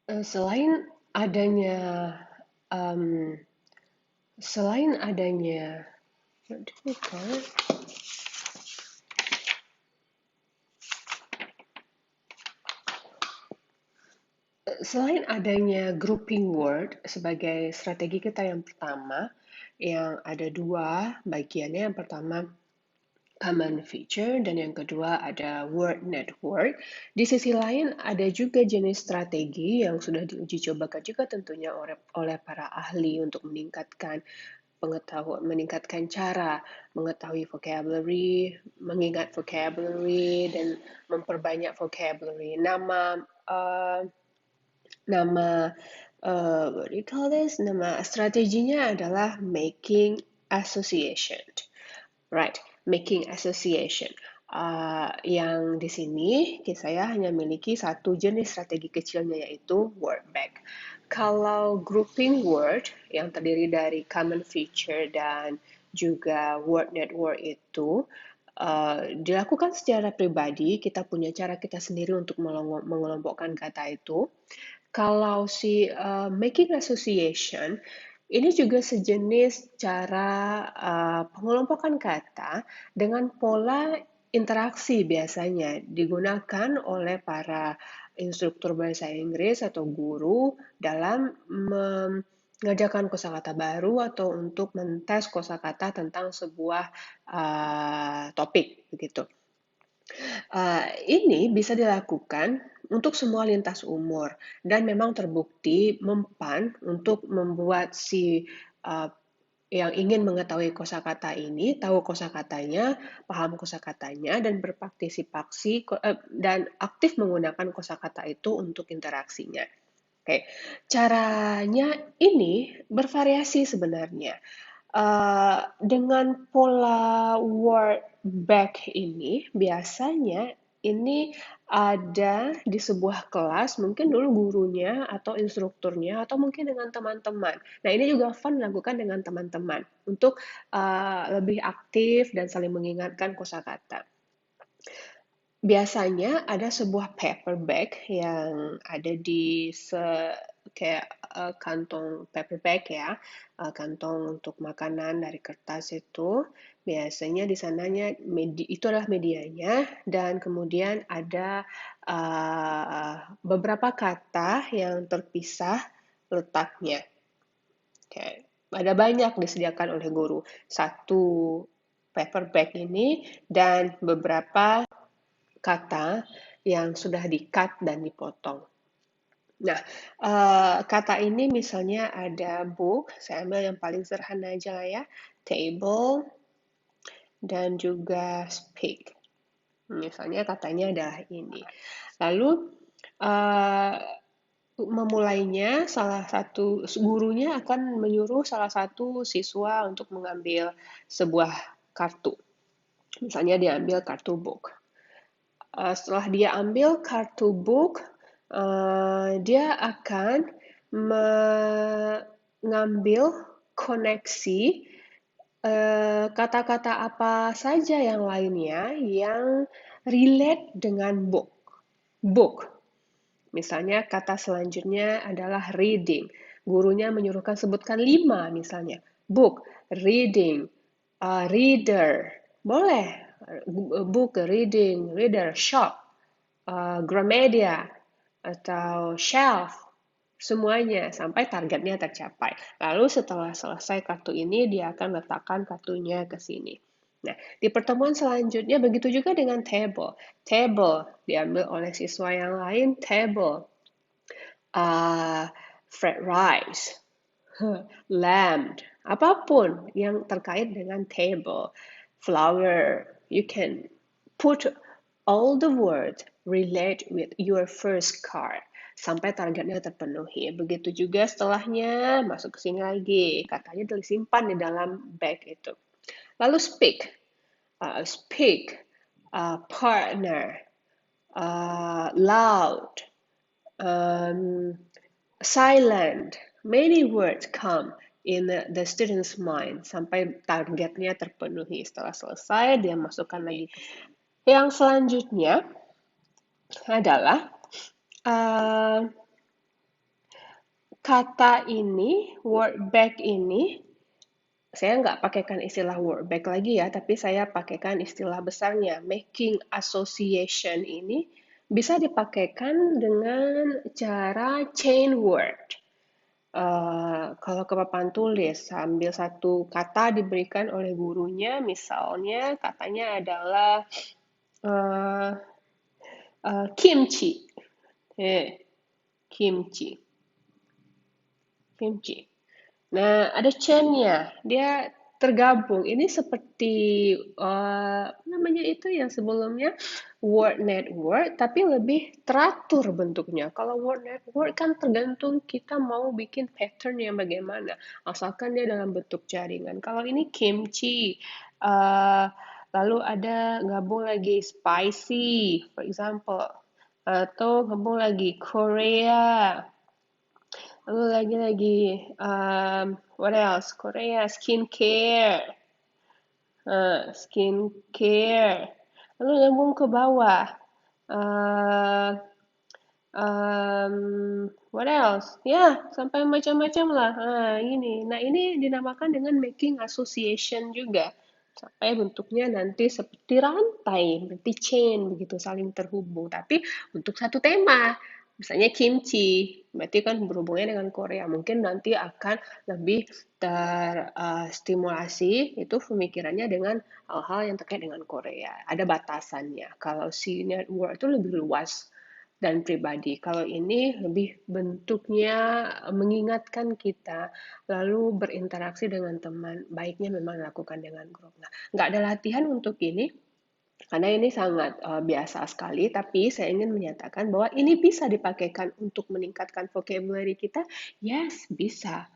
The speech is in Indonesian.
Selain adanya um, selain adanya what do we call it? Selain adanya grouping word sebagai strategi kita yang pertama, yang ada dua bagiannya. Yang pertama common feature dan yang kedua ada word network. Di sisi lain ada juga jenis strategi yang sudah diuji cobakan juga tentunya oleh para ahli untuk meningkatkan pengetahuan, meningkatkan cara mengetahui vocabulary, mengingat vocabulary dan memperbanyak vocabulary. Uh, Nama what do you call this? Nama strateginya adalah making association, right? Making association. Yang di sini saya hanya memiliki satu jenis strategi kecilnya yaitu word bank. Kalau grouping word yang terdiri dari common feature dan juga word network itu dilakukan secara pribadi, kita punya cara kita sendiri untuk mengelompokkan kata itu. Kalau si making association, ini juga sejenis cara pengelompokan kata dengan pola interaksi biasanya digunakan oleh para instruktur bahasa Inggris atau guru dalam mengajarkan kosakata baru atau untuk mentes kosakata tentang sebuah topik begitu. Ini bisa dilakukan untuk semua lintas umur dan memang terbukti mempan untuk membuat si uh, yang ingin mengetahui kosakata ini tahu kosakatanya, paham kosakatanya, dan berpartisipasi dan aktif menggunakan kosakata itu untuk interaksinya. Oke, caranya ini bervariasi sebenarnya. Dengan pola word back ini, biasanya ini ada di sebuah kelas, mungkin dulu gurunya atau instrukturnya, atau mungkin dengan teman-teman. Nah, ini juga fun dilakukan dengan teman-teman untuk lebih aktif dan saling mengingatkan kosakata. Biasanya ada sebuah paper bag yang ada di kayak kantong paper bag ya, kantong untuk makanan dari kertas itu. Biasanya di sananya itu adalah medianya dan kemudian ada beberapa kata yang terpisah letaknya. Kayak ada banyak disediakan oleh guru. Satu paper bag ini dan beberapa kata yang sudah di-cut dan dipotong. Nah, kata ini misalnya ada book, saya ambil yang paling sederhana aja lah ya, table, dan juga speak. Misalnya katanya adalah ini. Lalu, uh, memulainya salah satu gurunya akan menyuruh salah satu siswa untuk mengambil sebuah kartu. Misalnya dia ambil kartu book. Setelah dia ambil kartu book, dia akan mengambil koneksi kata-kata apa saja yang lainnya yang relate dengan book. Book. Misalnya kata selanjutnya adalah reading. Gurunya menyuruhkan sebutkan 5 misalnya. Book, reading, reader. Boleh. Book, reading, reader, shop, Gramedia, atau shelf. Semuanya sampai targetnya tercapai. Lalu setelah selesai kartu ini, dia akan letakkan kartunya ke sini. Nah, di pertemuan selanjutnya begitu juga dengan table. Table diambil oleh siswa yang lain, table. Fried rice, lamb, apapun yang terkait dengan table. Flower, you can put all the words relate with your first card sampai targetnya terpenuhi. Begitu juga setelahnya masuk ke sini lagi, katanya disimpan di dalam bag itu. Lalu speak, speak, partner, loud, um, silent. Many words come in the student's mind sampai targetnya terpenuhi. Setelah selesai, dia masukkan lagi ke sini. Yang selanjutnya adalah uh, kata ini, word back ini, saya nggak pakaikan istilah word back lagi ya, tapi saya pakaikan istilah besarnya. Making association ini bisa dipakaikan dengan cara chain word. Kalau ke papan tulis, ambil satu kata diberikan oleh gurunya, misalnya katanya adalah uh, kimchi. Kimchi. Kimchi. Nah, ada chain-nya. Dia tergabung. Ini seperti namanya itu yang sebelumnya word network, tapi lebih teratur bentuknya. Kalau word network kan tergantung kita mau bikin pattern yang bagaimana. Asalkan dia dalam bentuk jaringan. Kalau ini kimchi, uh, lalu ada gabung lagi spicy, for example, atau gabung lagi Korea. Lalu lagi-lagi, what else? Korea, skincare. Skincare. Lalu nyambung ke bawah. Uh, what else? Ya, sampai macam-macam lah. Ini. Nah, ini dinamakan dengan making association juga. Sampai bentuknya nanti seperti rantai, berarti chain, begitu saling terhubung. Tapi untuk satu tema. Misalnya kimchi, berarti kan berhubungannya dengan Korea. Mungkin nanti akan lebih terstimulasi itu pemikirannya dengan hal-hal yang terkait dengan Korea. Ada batasannya. Kalau si network itu lebih luas dan pribadi. Kalau ini lebih bentuknya mengingatkan kita, lalu berinteraksi dengan teman. Baiknya memang lakukan dengan grup. Nah, nggak ada latihan untuk ini, karena ini sangat biasa sekali, tapi saya ingin menyatakan bahwa ini bisa dipakaikan untuk meningkatkan vocabulary kita. Yes, bisa.